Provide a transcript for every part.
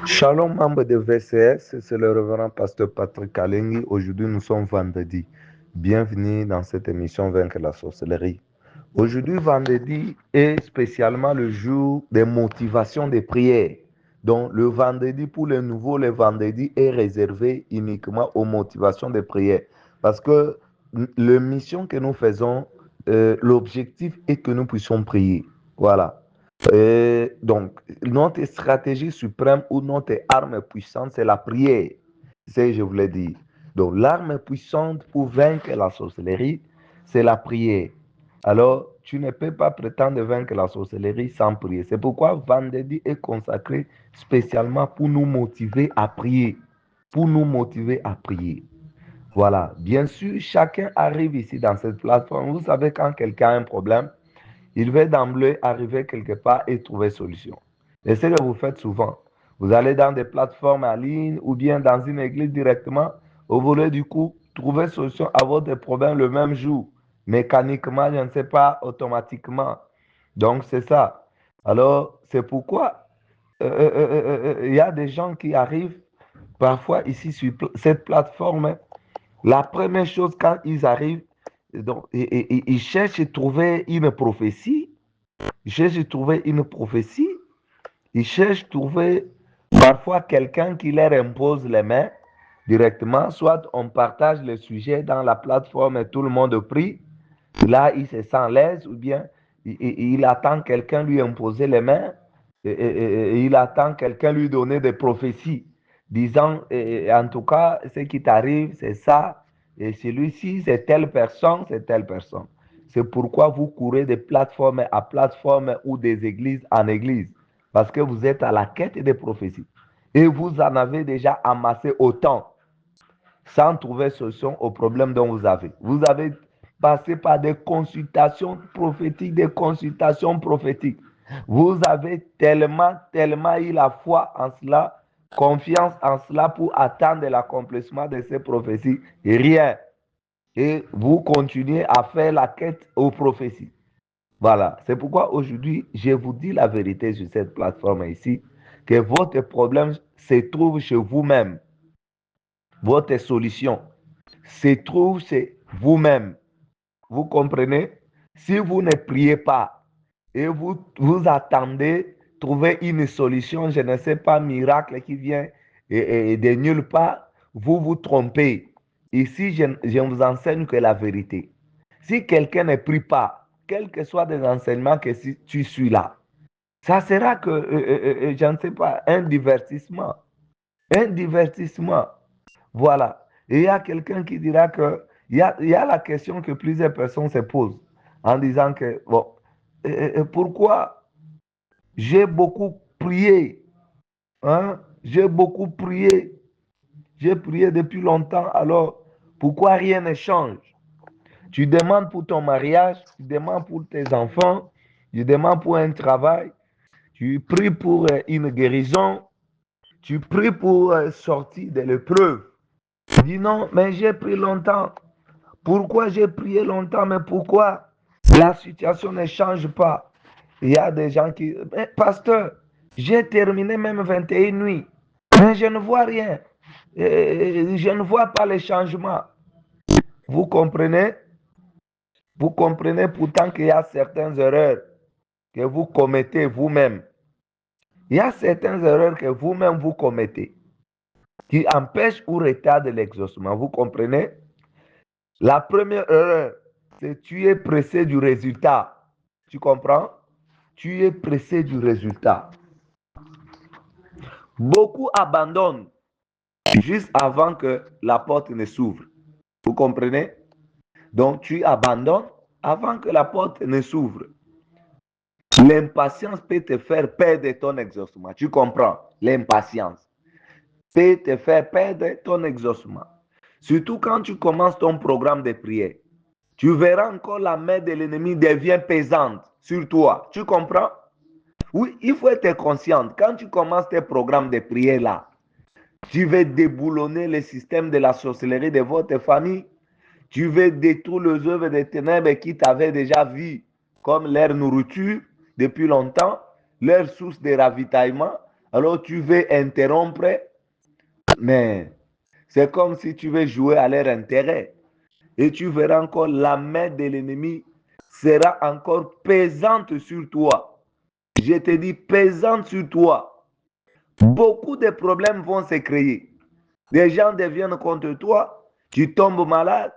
Shalom, membre de VCS, c'est le révérend pasteur Patrick Kalengi. Aujourd'hui, nous sommes vendredi. Bienvenue dans cette émission Vaincre la sorcellerie. Aujourd'hui, vendredi est spécialement le jour des motivations des prières. Donc, le vendredi, pour les nouveaux, le vendredi est réservé uniquement aux motivations des prières. Parce que la mission que nous faisons, l'objectif est que nous puissions prier. Voilà. Donc, notre stratégie suprême ou notre arme puissante, c'est la prière. C'est ce que je voulais dire. Donc, l'arme puissante pour vaincre la sorcellerie, c'est la prière. Alors, tu ne peux pas prétendre vaincre la sorcellerie sans prier. C'est pourquoi vendredi est consacré spécialement pour nous motiver à prier. Pour nous motiver à prier. Voilà. Bien sûr, chacun arrive ici dans cette plateforme. Vous savez, quand quelqu'un a un problème, il va d'emblée arriver quelque part et trouver solution. Et c'est ce que vous faites souvent. Vous allez dans des plateformes en ligne ou bien dans une église directement. Vous voulez du coup trouver solution à votre problème le même jour. Mécaniquement, je ne sais pas, automatiquement. Donc, c'est ça. Alors, c'est pourquoi il y a des gens qui arrivent parfois ici sur cette plateforme. La première chose, quand ils arrivent, donc, ils cherchent à trouver une prophétie. Ils cherchent à trouver une prophétie. Ils cherchent à trouver parfois quelqu'un qui leur impose les mains directement. Soit on partage le sujet dans la plateforme et tout le monde prie. Là, il se sent à l'aise ou bien il attend quelqu'un lui imposer les mains. Il attend quelqu'un lui donner des prophéties disant, en tout cas, ce qui t'arrive, c'est ça. Et celui-ci, c'est telle personne, c'est telle personne. C'est pourquoi vous courez de plateforme à plateforme ou des églises en église. Parce que vous êtes à la quête des prophéties. Et vous en avez déjà amassé autant sans trouver solution au problème dont vous avez. Vous avez passé par des consultations prophétiques, des consultations prophétiques. Vous avez tellement eu la foi en cela, confiance en cela pour attendre l'accomplissement de ces prophéties. Et rien. Et vous continuez à faire la quête aux prophéties. Voilà. C'est pourquoi aujourd'hui, je vous dis la vérité sur cette plateforme ici, que votre problème se trouve chez vous-même. Votre solution se trouve chez vous-même. Vous comprenez? Si vous ne priez pas et vous attendez trouver une solution, je ne sais pas, miracle qui vient de nulle part, vous vous trompez. Ici, je vous enseigne que la vérité. Si quelqu'un ne prie pas, quels que soient les enseignements que si tu suis là, ça sera que, je ne sais pas, un divertissement. Un divertissement. Voilà. Et il y a quelqu'un qui dira que, il y a la question que plusieurs personnes se posent en disant que, bon, pourquoi j'ai beaucoup prié, hein? J'ai beaucoup prié, j'ai prié depuis longtemps, alors pourquoi rien ne change? Tu demandes pour ton mariage, tu demandes pour tes enfants, tu demandes pour un travail, tu pries pour une guérison, tu pries pour sortir de l'épreuve. Tu dis non, mais j'ai prié longtemps. Pourquoi j'ai prié longtemps, mais pourquoi la situation ne change pas? Il y a des gens qui... Mais, pasteur, j'ai terminé même 21 nuits, mais je ne vois rien. Je ne vois pas les changements. Vous comprenez? Vous comprenez pourtant qu'il y a certaines erreurs que vous commettez vous-même. Il y a certaines erreurs que vous-même vous commettez qui empêchent ou retardent l'exaucement. Vous comprenez? La première erreur, c'est tu es pressé du résultat. Tu comprends? Tu es pressé du résultat. Beaucoup abandonnent juste avant que la porte ne s'ouvre. Vous comprenez? Donc tu abandonnes avant que la porte ne s'ouvre. L'impatience peut te faire perdre ton exaucement. Tu comprends? L'impatience peut te faire perdre ton exaucement. Surtout quand tu commences ton programme de prière. Tu verras encore la main de l'ennemi devient pesante sur toi. Tu comprends? Oui, il faut être conscient. Quand tu commences tes programmes de prière là, tu veux déboulonner le système de la sorcellerie de votre famille. Tu veux détruire les œuvres des ténèbres qui t'avaient déjà vu comme leur nourriture depuis longtemps, leur source de ravitaillement. Alors tu veux interrompre, mais c'est comme si tu veux jouer à leur intérêt. Et tu verras encore la main de l'ennemi sera encore pesante sur toi. Je te dis pesante sur toi. Beaucoup de problèmes vont se créer. Des gens deviennent contre toi, tu tombes malade,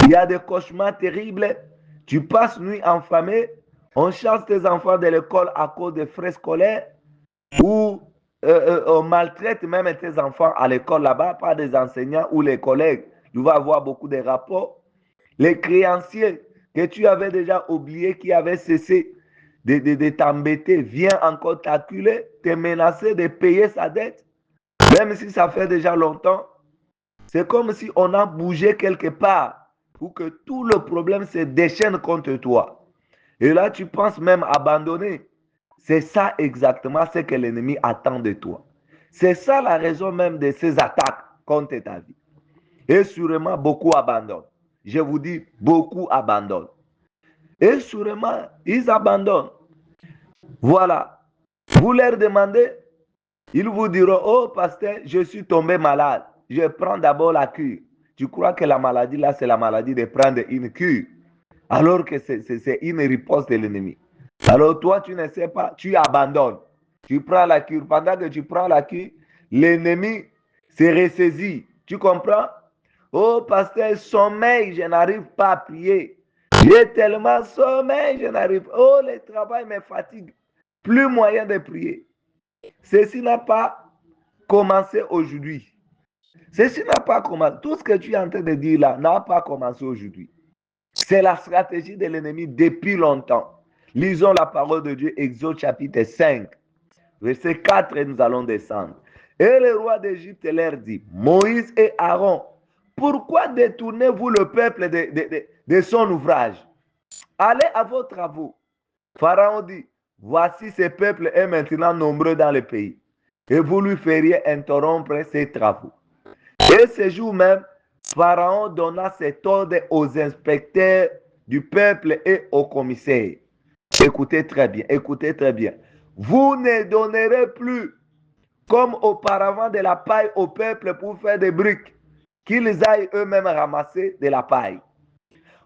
il y a des cauchemars terribles, tu passes nuit enfamée, on chasse tes enfants de l'école à cause des frais scolaires, ou on maltraite même tes enfants à l'école là-bas par des enseignants ou les collègues. Tu vas avoir beaucoup de rapports. Les créanciers que tu avais déjà oubliés, qui avaient cessé de t'embêter, viennent encore t'acculer, te menacer de payer sa dette, même si ça fait déjà longtemps. C'est comme si on a bougé quelque part pour que tout le problème se déchaîne contre toi. Et là, tu penses même abandonner. C'est ça exactement ce que l'ennemi attend de toi. C'est ça la raison même de ces attaques contre ta vie. Et sûrement, beaucoup abandonnent. Je vous dis, beaucoup abandonnent. Et sûrement, ils abandonnent. Voilà. Vous leur demandez, ils vous diront, oh pasteur, je suis tombé malade. Je prends d'abord la cure. Tu crois que la maladie là, c'est la maladie de prendre une cure, alors que c'est une riposte de l'ennemi. Alors toi, tu ne sais pas, tu abandonnes. Tu prends la cure. Pendant que tu prends la cure, l'ennemi se ressaisit. Tu comprends? Oh pasteur, sommeil, je n'arrive pas à prier. J'ai tellement sommeil, je n'arrive pas. Oh, le travail me fatigue. Plus moyen de prier. Ceci n'a pas commencé aujourd'hui. Ceci n'a pas commencé. Tout ce que tu es en train de dire là n'a pas commencé aujourd'hui. C'est la stratégie de l'ennemi depuis longtemps. Lisons la parole de Dieu, Exode chapitre 5, verset 4, et nous allons descendre. Et le roi d'Égypte leur dit, Moïse et Aaron, pourquoi détournez-vous le peuple de son ouvrage? Allez à vos travaux. Pharaon dit, voici ce peuple est maintenant nombreux dans le pays, et vous lui feriez interrompre ses travaux. Et ce jour même, Pharaon donna cet ordre aux inspecteurs du peuple et aux commissaires. Écoutez très bien, écoutez très bien. Vous ne donnerez plus, comme auparavant, de la paille au peuple pour faire des briques, qu'ils aillent eux-mêmes ramasser de la paille.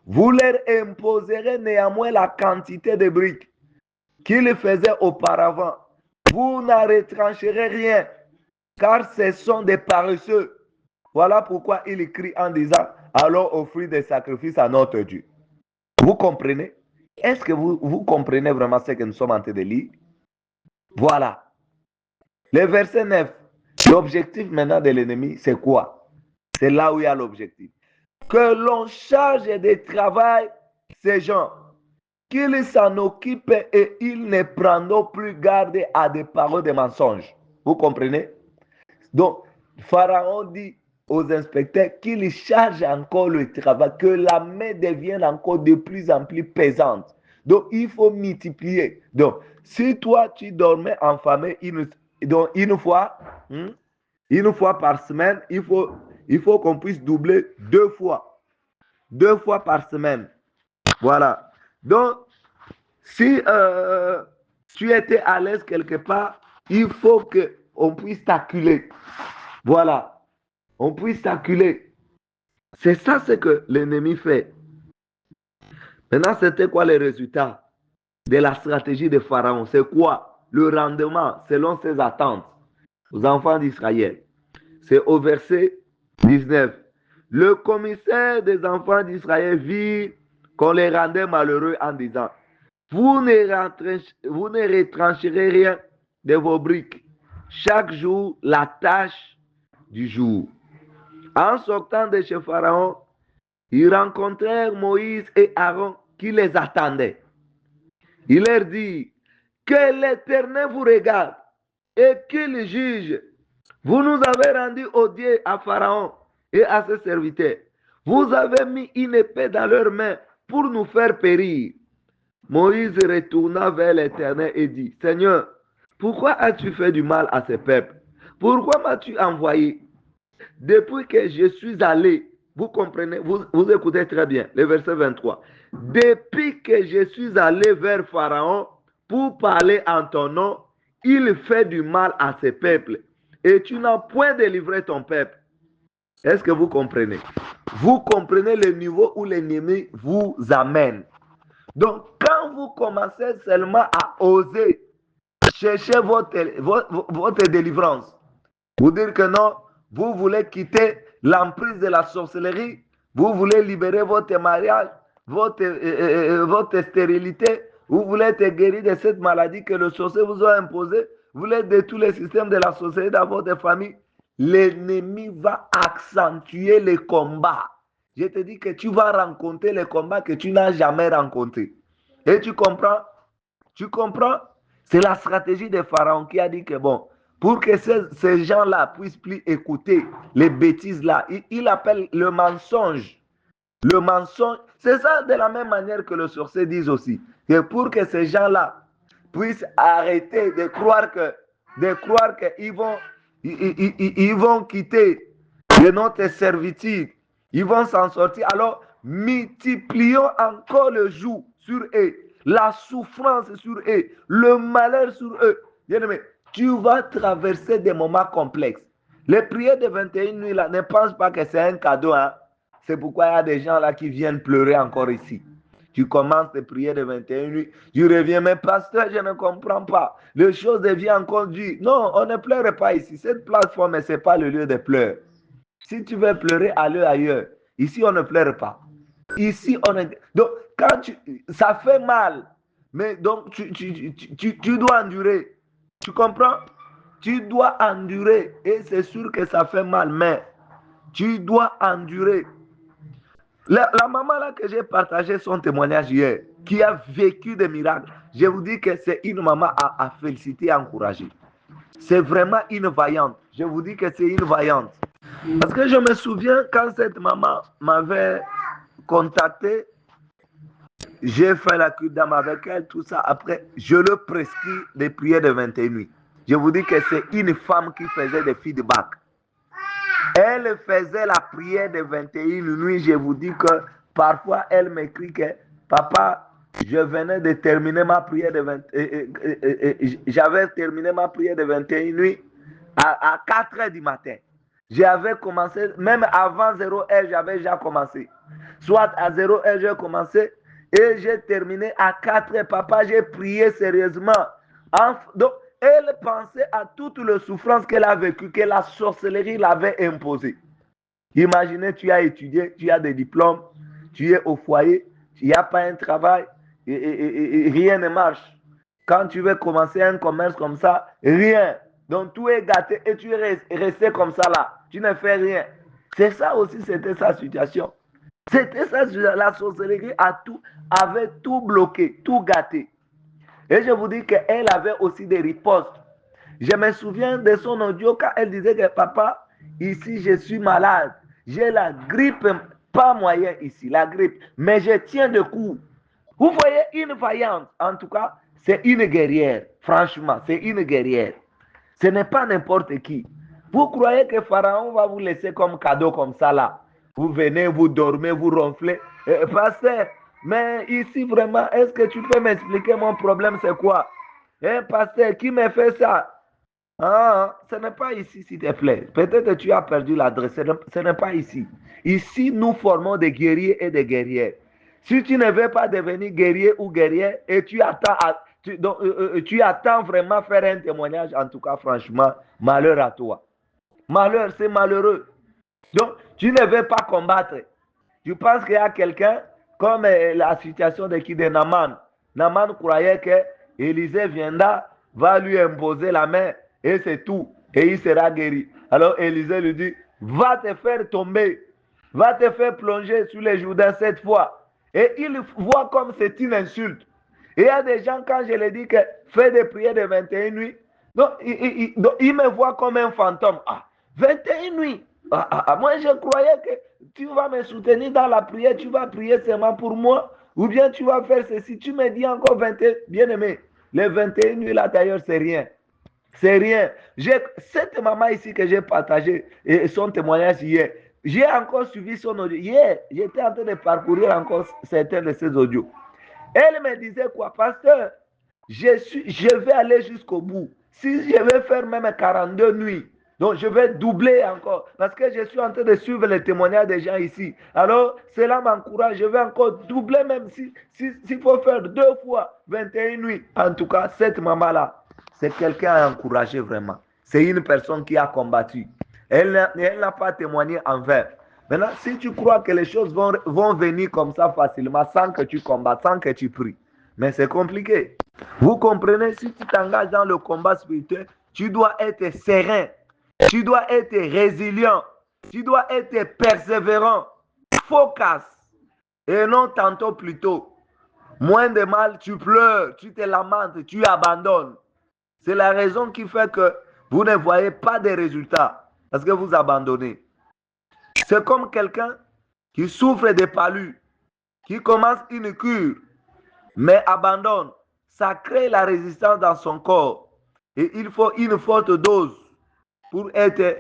Vous leur imposerez néanmoins la quantité de briques qu'ils faisaient auparavant. Vous n'en retrancherez rien, car ce sont des paresseux. Voilà pourquoi il écrit en disant, allons offrir des sacrifices à notre Dieu. Vous comprenez? Est-ce que vous comprenez vraiment ce que nous sommes en train de lire? Voilà. Le verset 9. L'objectif maintenant de l'ennemi, c'est quoi? C'est là où il y a l'objectif. Que l'on charge de travail ces gens, qu'ils s'en occupent et ils ne prendront plus garde à des paroles de mensonges. Vous comprenez? Donc, Pharaon dit aux inspecteurs qu'il charge encore le travail, que la main devienne encore de plus en plus pesante. Donc, il faut multiplier. Donc, si toi, tu dormais en famille une fois par semaine, il faut qu'on puisse doubler 2 fois. 2 fois par semaine. Voilà. Donc, si tu étais à l'aise quelque part, il faut qu'on puisse t'acculer. Voilà. On puisse t'acculer. C'est ça ce que l'ennemi fait. Maintenant, c'était quoi les résultats de la stratégie de Pharaon? C'est quoi le rendement selon ses attentes aux enfants d'Israël? C'est au verset 19. Le commissaire des enfants d'Israël vit qu'on les rendait malheureux en disant, vous ne retrancherez rien de vos briques. Chaque jour, la tâche du jour. En sortant de chez Pharaon, ils rencontrèrent Moïse et Aaron qui les attendaient. Il leur dit, que l'Éternel vous regarde et qu'il juge. Vous nous avez rendu odieux à Pharaon et à ses serviteurs. Vous avez mis une épée dans leurs mains pour nous faire périr. Moïse retourna vers l'Éternel et dit, Seigneur, pourquoi as-tu fait du mal à ce peuple? Pourquoi m'as-tu envoyé? Depuis que je suis allé, vous comprenez, vous écoutez très bien, le verset 23. Depuis que je suis allé vers Pharaon pour parler en ton nom, il fait du mal à ses peuples et tu n'as point délivré ton peuple. Est-ce que vous comprenez? Vous comprenez le niveau où l'ennemi vous amène. Donc, quand vous commencez seulement à oser chercher votre délivrance, vous dire que non, vous voulez quitter l'emprise de la sorcellerie, vous voulez libérer votre mariage, votre stérilité, vous voulez être guéri de cette maladie que le sorcier vous a imposée, vous voulez de tous les systèmes de la sorcellerie dans votre famille, l'ennemi va accentuer les combats. Je te dis que tu vas rencontrer les combats que tu n'as jamais rencontrés. Et tu comprends? Tu comprends? C'est la stratégie de Pharaon qui a dit que bon, pour que ces gens-là puissent plus écouter les bêtises là, il appelle le mensonge. Le mensonge, c'est ça de la même manière que le sorcier dit aussi. Que pour que ces gens-là puissent arrêter de croire qu'ils vont quitter de notre servitude, ils vont s'en sortir. Alors, multiplions encore le joug sur eux, la souffrance sur eux, le malheur sur eux. Bien-aimé, tu vas traverser des moments complexes. Les prières de 21 nuits, là, ne pense pas que c'est un cadeau. Hein? C'est pourquoi il y a des gens là qui viennent pleurer encore ici. Tu commences tes prières de 21 nuits, tu reviens, mais pasteur, je ne comprends pas. Les choses deviennent encore dures. Non, on ne pleure pas ici. Cette plateforme, ce n'est pas le lieu de pleurs. Si tu veux pleurer, allez ailleurs. Ici, on ne pleure pas. Ici, on est. Donc, quand ça fait mal, mais donc tu dois endurer. Tu comprends? Tu dois endurer. Et c'est sûr que ça fait mal, mais tu dois endurer. La maman là que j'ai partagé son témoignage hier, qui a vécu des miracles, je vous dis que c'est une maman à féliciter et à encourager. C'est vraiment une vaillante. Je vous dis que c'est une vaillante. Parce que je me souviens quand cette maman m'avait contacté, j'ai fait la cure d'âme avec elle, tout ça. Après, je le prescris des prières de 21 nuits. Je vous dis que c'est une femme qui faisait des feedbacks. Elle faisait la prière de 21 nuits. Je vous dis que parfois, elle m'écrit que papa, je venais de terminer ma prière de 20, j'avais terminé ma prière de 21 nuits à 4 heures du matin. J'avais commencé, même avant 0 heure, j'avais déjà commencé. Soit à 0 heure, j'ai commencé et j'ai terminé à 4 heures. Papa, j'ai prié sérieusement. Donc, elle pensait à toute la souffrance qu'elle a vécue, que la sorcellerie l'avait imposée. Imaginez, tu as étudié, tu as des diplômes, tu es au foyer, il n'y a pas un travail, et rien ne marche. Quand tu veux commencer un commerce comme ça, rien. Donc tout est gâté et tu es resté comme ça là. Tu ne fais rien. C'est ça aussi, c'était sa situation. C'était ça, la sorcellerie avait tout bloqué, tout gâté. Et je vous dis qu'elle avait aussi des ripostes. Je me souviens de son audio quand elle disait que papa, ici je suis malade. J'ai la grippe, pas moyen ici, la grippe. Mais je tiens debout. Vous voyez une vaillante, en tout cas, c'est une guerrière. Franchement, c'est une guerrière. Ce n'est pas n'importe qui. Vous croyez que Pharaon va vous laisser comme cadeau comme ça là? Vous venez, vous dormez, vous ronflez. Pasteur, mais ici vraiment, est-ce que tu peux m'expliquer mon problème, c'est quoi? Pasteur, qui me fait ça? Ah, ce n'est pas ici, s'il te plaît. Peut-être que tu as perdu l'adresse. Ce n'est pas ici. Ici, nous formons des guerriers et des guerrières. Si tu ne veux pas devenir guerrier ou guerrière et tu attends vraiment faire un témoignage, en tout cas, franchement, malheur à toi. Malheur, c'est malheureux. Donc, tu ne veux pas combattre. Tu penses qu'il y a quelqu'un, comme la situation de qui de Naman. Naman croyait que Élisée viendra, va lui imposer la main et c'est tout. Et il sera guéri. Alors Élisée lui dit, va te faire tomber, va te faire plonger sur les Jourdains cette fois. Et il voit comme c'est une insulte. Et il y a des gens, quand je leur dis que fais des prières de 21 nuits, donc, il me voit comme un fantôme. Ah, 21 nuits. Moi, je croyais que tu vas me soutenir dans la prière, tu vas prier seulement pour moi, ou bien tu vas faire ceci. Tu me dis encore 21, bien aimé, les 21 nuits là d'ailleurs, c'est rien. C'est rien. Cette maman ici que j'ai partagé son témoignage hier, j'ai encore suivi son audio. Hier, j'étais en train de parcourir encore certains de ses audios. Elle me disait quoi, pasteur, je vais aller jusqu'au bout. Si je vais faire même 42 nuits, donc je vais doubler encore. Parce que je suis en train de suivre les témoignages des gens ici. Alors, cela m'encourage. Je vais encore doubler même s'il faut faire 2 fois 21 nuits. En tout cas, cette maman-là, c'est quelqu'un à encourager vraiment. C'est une personne qui a combattu. Elle n'a pas témoigné en vain. Maintenant, si tu crois que les choses vont venir comme ça facilement, sans que tu combattes, sans que tu pries, mais c'est compliqué. Vous comprenez, si tu t'engages dans le combat spirituel, tu dois être serein, tu dois être résilient, tu dois être persévérant, focus, et non tantôt plutôt. Moins de mal, tu pleures, tu te lamentes, tu abandonnes. C'est la raison qui fait que vous ne voyez pas de résultats, parce que vous abandonnez. C'est comme quelqu'un qui souffre de palud, qui commence une cure, mais abandonne. Ça crée la résistance dans son corps. Et il faut une forte dose pour être,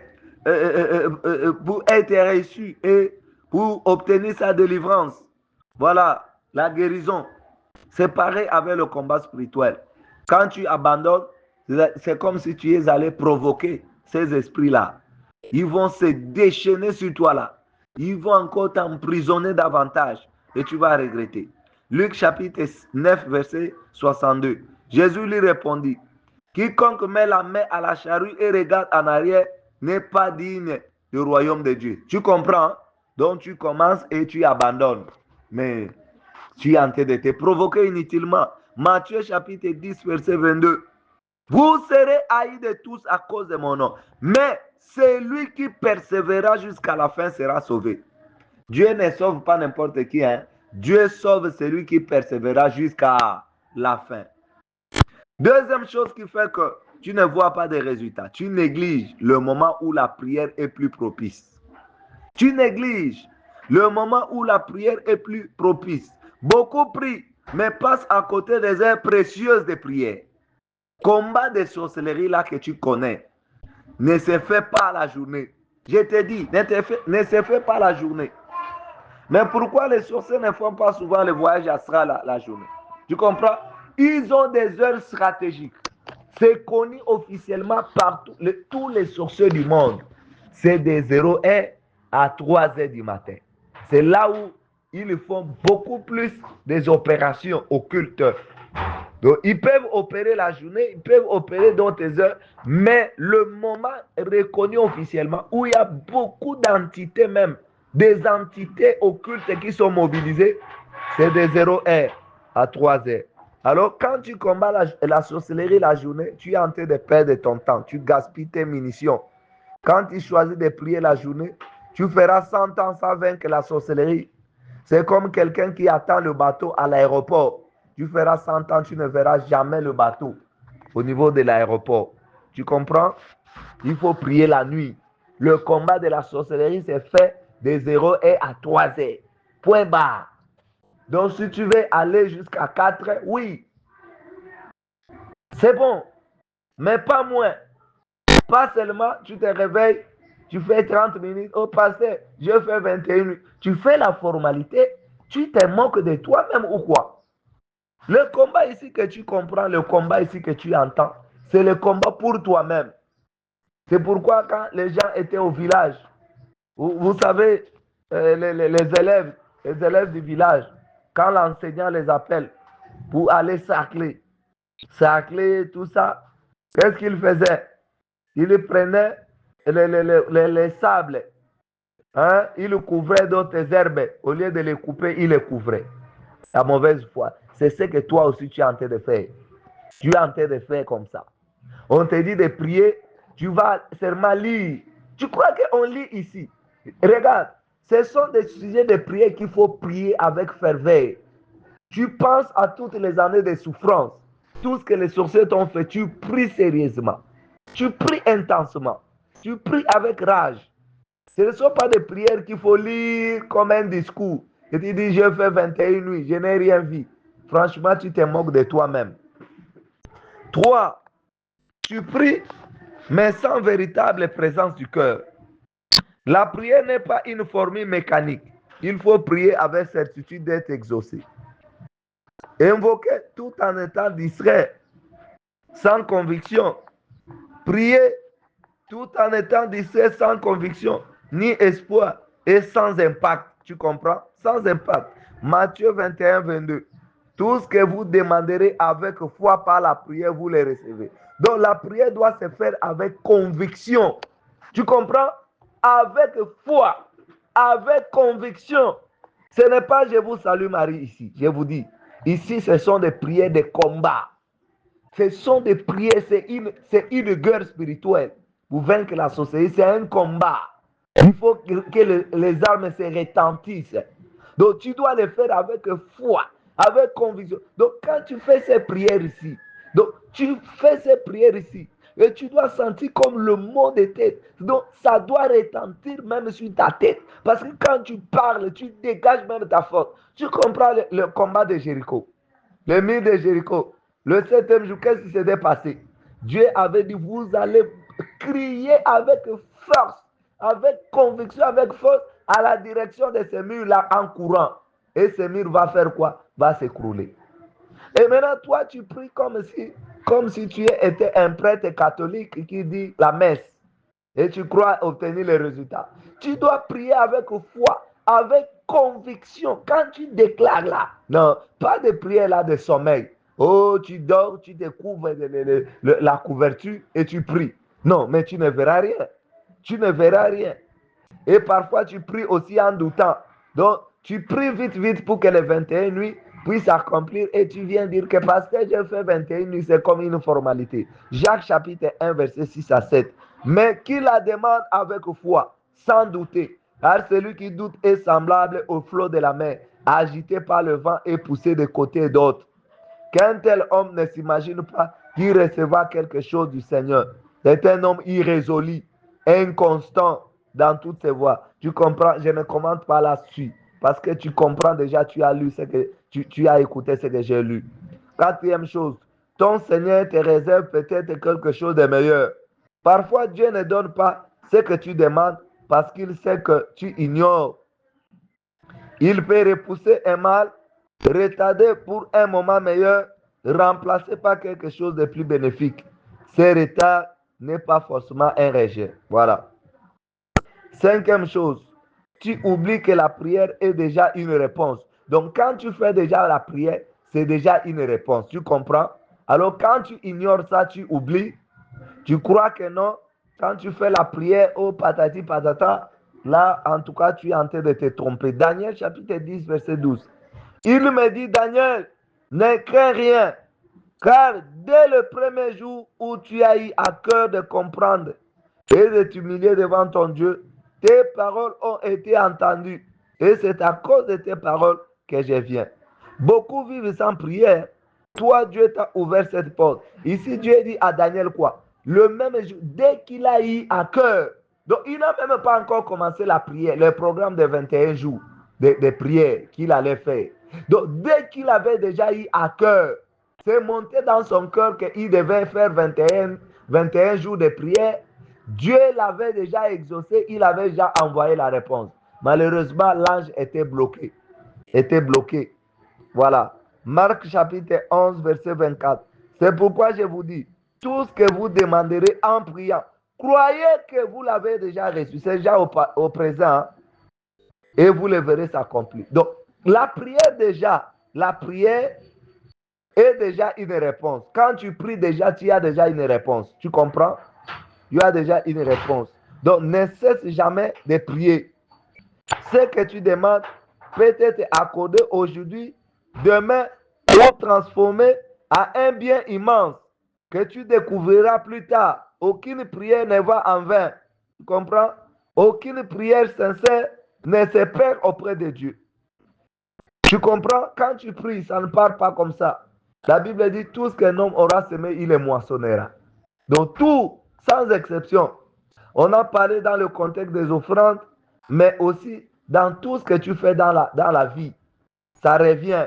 reçu et pour obtenir sa délivrance. Voilà, la guérison. C'est pareil avec le combat spirituel. Quand tu abandonnes, c'est comme si tu es allé provoquer ces esprits-là. Ils vont se déchaîner sur toi là. Ils vont encore t'emprisonner davantage et tu vas regretter. Luc chapitre 9, verset 62. Jésus lui répondit, quiconque met la main à la charrue et regarde en arrière n'est pas digne du royaume de Dieu. Tu comprends? Donc tu commences et tu abandonnes. Mais tu es en train de te provoquer inutilement. Matthieu chapitre 10, verset 22. Vous serez haïs de tous à cause de mon nom. Mais celui qui persévérera jusqu'à la fin sera sauvé. Dieu ne sauve pas n'importe qui. Hein? Dieu sauve celui qui persévérera jusqu'à la fin. Deuxième chose qui fait que tu ne vois pas de résultats. Tu négliges le moment où la prière est plus propice. Tu négliges le moment où la prière est plus propice. Beaucoup prient, mais passent à côté des heures précieuses de prière. Combat de sorcellerie là que tu connais ne se fait pas la journée. Je te dis, ne se fait pas la journée. Mais pourquoi les sorciers ne font pas souvent le voyage astral la journée? Tu comprends? Ils ont des heures stratégiques. C'est connu officiellement par tous les sorciers du monde. C'est des 0h à 3h du matin. C'est là où ils font beaucoup plus des opérations occultes. Donc, ils peuvent opérer la journée, ils peuvent opérer d'autres heures, mais le moment reconnu officiellement, où il y a beaucoup d'entités même, des entités occultes qui sont mobilisées, c'est de 0h à 3h. Alors, quand tu combats la sorcellerie la journée, tu es en train de perdre ton temps, tu gaspilles tes munitions. Quand tu choisis de prier la journée, tu feras 100 ans sans vaincre la sorcellerie. C'est comme quelqu'un qui attend le bateau à l'aéroport. Tu feras 100 ans, tu ne verras jamais le bateau au niveau de l'aéroport. Tu comprends? Il faut prier la nuit. Le combat de la sorcellerie, c'est fait de 0h à 3h. Point barre. Donc, si tu veux aller jusqu'à 4h, oui, c'est bon, mais pas moins. Pas seulement, tu te réveilles, tu fais 30 minutes, oh pasteur, je fais 21 minutes. Tu fais la formalité, tu te moques de toi-même ou quoi? Le combat ici que tu comprends, le combat ici que tu entends, c'est le combat pour toi-même. C'est pourquoi quand les gens étaient au village, vous savez, les élèves du village, quand l'enseignant les appelle pour aller sacler tout ça, qu'est-ce qu'ils faisaient? Ils prenaient les sables, hein, ils couvraient d'autres herbes. Au lieu de les couper, ils les couvraient. La mauvaise foi. C'est ce que toi aussi tu es en train de faire. Tu es en train de faire comme ça. On te dit de prier, tu vas seulement lire. Tu crois qu'on lit ici? Regarde, ce sont des sujets de prière qu'il faut prier avec ferveur. Tu penses à toutes les années de souffrance, tout ce que les sorciers t'ont fait, tu pries sérieusement. Tu pries intensement. Tu pries avec rage. Ce ne sont pas des prières qu'il faut lire comme un discours. Et tu dis, je fais 21 nuits, je n'ai rien vu. Franchement, tu te moques de toi-même. 3. Tu pries, mais sans véritable présence du cœur. La prière n'est pas une formule mécanique. Il faut prier avec certitude d'être exaucé. Invoquer tout en étant distrait, sans conviction. Prier tout en étant distrait, sans conviction, ni espoir et sans impact. Tu comprends? Sans impact. Matthieu 21, 22. Tout ce que vous demanderez avec foi par la prière, vous les recevez. Donc la prière doit se faire avec conviction. Tu comprends? Avec foi, avec conviction. Ce n'est pas je vous salue Marie ici, je vous dis. Ici, ce sont des prières de combat. Ce sont des prières, c'est une guerre spirituelle. Pour vaincre la sorcellerie, c'est un combat. Il faut que les armes se retentissent. Donc tu dois le faire avec foi, avec conviction. Donc quand tu fais ces prières ici, donc tu fais ces prières ici, et tu dois sentir comme le mot de tête. Donc ça doit retentir même sur ta tête. Parce que quand tu parles, tu dégages même ta force. Tu comprends le combat de Jéricho, le mur de Jéricho. Le 7e jour, qu'est-ce qui s'était passé? Dieu avait dit, vous allez crier avec force, avec conviction, avec force, à la direction de ces murs-là en courant. Et ce mur va faire quoi? Va s'écrouler. Et maintenant, toi, tu pries comme si tu étais un prêtre catholique qui dit la messe. Et tu crois obtenir les résultats. Tu dois prier avec foi, avec conviction. Quand tu déclares là, non, pas de prière là de sommeil. Oh, tu dors, tu découvres la couverture et tu pries. Non, mais tu ne verras rien. Tu ne verras rien. Et parfois, tu pries aussi en doutant. Donc, tu pries vite, vite pour que les 21 nuits puissent s'accomplir et tu viens dire que parce que j'ai fait 21 nuits, c'est comme une formalité. Jacques chapitre 1, verset 6 à 7. Mais qui la demande avec foi, sans douter. Car celui qui doute est semblable au flot de la mer, agité par le vent et poussé de côté et d'autre. Qu'un tel homme ne s'imagine pas qu'il recevra quelque chose du Seigneur. C'est un homme irrésolu, inconstant dans toutes ses voies. Tu comprends? Je ne commente pas là-dessus. Parce que tu comprends déjà, tu as lu ce que tu as écouté ce que j'ai lu. Quatrième chose, ton Seigneur te réserve peut-être quelque chose de meilleur. Parfois, Dieu ne donne pas ce que tu demandes parce qu'il sait que tu ignores. Il peut repousser un mal, retarder pour un moment meilleur, remplacé par quelque chose de plus bénéfique. Ce retard n'est pas forcément un rejet. Voilà. Cinquième chose, tu oublies que la prière est déjà une réponse. Donc, quand tu fais déjà la prière, c'est déjà une réponse. Tu comprends? Alors, quand tu ignores ça, tu oublies. Tu crois que non. Quand tu fais la prière, oh patati patata, là, en tout cas, tu es en train de te tromper. Daniel chapitre 10, verset 12. Il me dit, Daniel, ne crains rien, car dès le premier jour où tu as eu à cœur de comprendre et de t'humilier devant ton Dieu, tes paroles ont été entendues. Et c'est à cause de tes paroles que je viens. Beaucoup vivent sans prière. Toi, Dieu t'a ouvert cette porte. Ici, Dieu dit à Daniel quoi? Le même jour, dès qu'il a eu à cœur. Donc, il n'a même pas encore commencé la prière, le programme de 21 jours de prière qu'il allait faire. Donc, dès qu'il avait déjà eu à cœur, c'est monté dans son cœur qu'il devait faire 21 jours de prière. Dieu l'avait déjà exaucé, il avait déjà envoyé la réponse. Malheureusement, l'ange était bloqué. Était bloqué. Voilà. Marc chapitre 11, verset 24. C'est pourquoi je vous dis, tout ce que vous demanderez en priant, croyez que vous l'avez déjà reçu. C'est déjà au présent. Et vous le verrez s'accomplir. Donc, la prière est déjà une réponse. Quand tu pries déjà, tu as déjà une réponse. Tu comprends? Tu as déjà une réponse. Donc, ne cesse jamais de prier. Ce que tu demandes peut être accordé aujourd'hui, demain, ou transformé à un bien immense que tu découvriras plus tard. Aucune prière ne va en vain. Tu comprends? Aucune prière sincère ne se perd auprès de Dieu. Tu comprends? Quand tu pries, ça ne part pas comme ça. La Bible dit tout ce qu'un homme aura semé, il le moissonnera. Donc tout, sans exception. On a parlé dans le contexte des offrandes, mais aussi dans tout ce que tu fais dans la vie. Ça revient.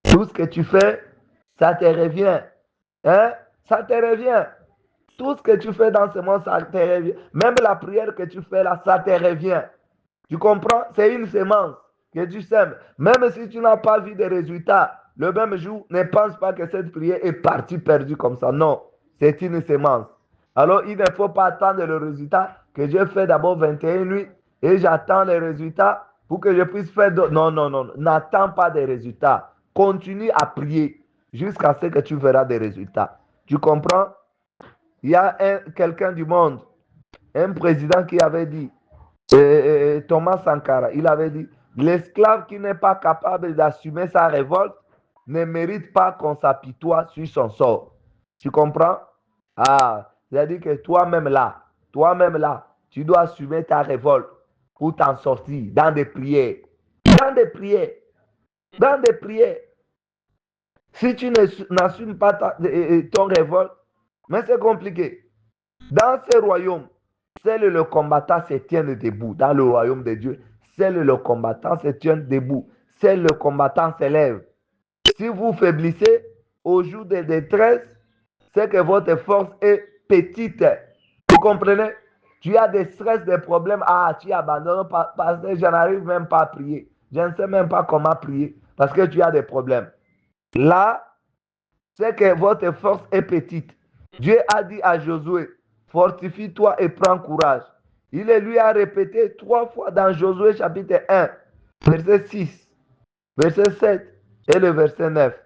Tout ce que tu fais, ça te revient. Hein? Ça te revient. Tout ce que tu fais dans ce monde, ça te revient. Même la prière que tu fais là, ça te revient. Tu comprends? C'est une semence que tu sèmes. Même si tu n'as pas vu de résultats, le même jour, ne pense pas que cette prière est partie perdue comme ça. Non, c'est une semence. Alors, il ne faut pas attendre le résultat que j'ai fait d'abord 21 nuits et j'attends les résultats pour que je puisse faire d'autres. Non, non, non. N'attends pas des résultats. Continue à prier jusqu'à ce que tu verras des résultats. Tu comprends? Il y a quelqu'un du monde, un président qui avait dit, Thomas Sankara, il avait dit, l'esclave qui n'est pas capable d'assumer sa révolte ne mérite pas qu'on s'apitoie sur son sort. Tu comprends? Ah, c'est-à-dire que toi-même là, tu dois assumer ta révolte pour t'en sortir dans des prières. Dans des prières. Dans des prières. Si tu n'assumes pas ton révolte, mais c'est compliqué. Dans ces royaumes, seul le combattant se tient debout. Dans le royaume de Dieu, seul le combattant se tient debout. Seul le combattant s'élève. Si vous faiblissez au jour de détresse, c'est que votre force est petite. Vous comprenez? Tu as des stress, des problèmes. Ah, tu abandonnes parce que je n'arrive même pas à prier. Je ne sais même pas comment prier parce que tu as des problèmes. Là, c'est que votre force est petite. Dieu a dit à Josué, fortifie-toi et prends courage. Il lui a répété 3 fois dans Josué chapitre 1, verset 6, verset 7 et le verset 9.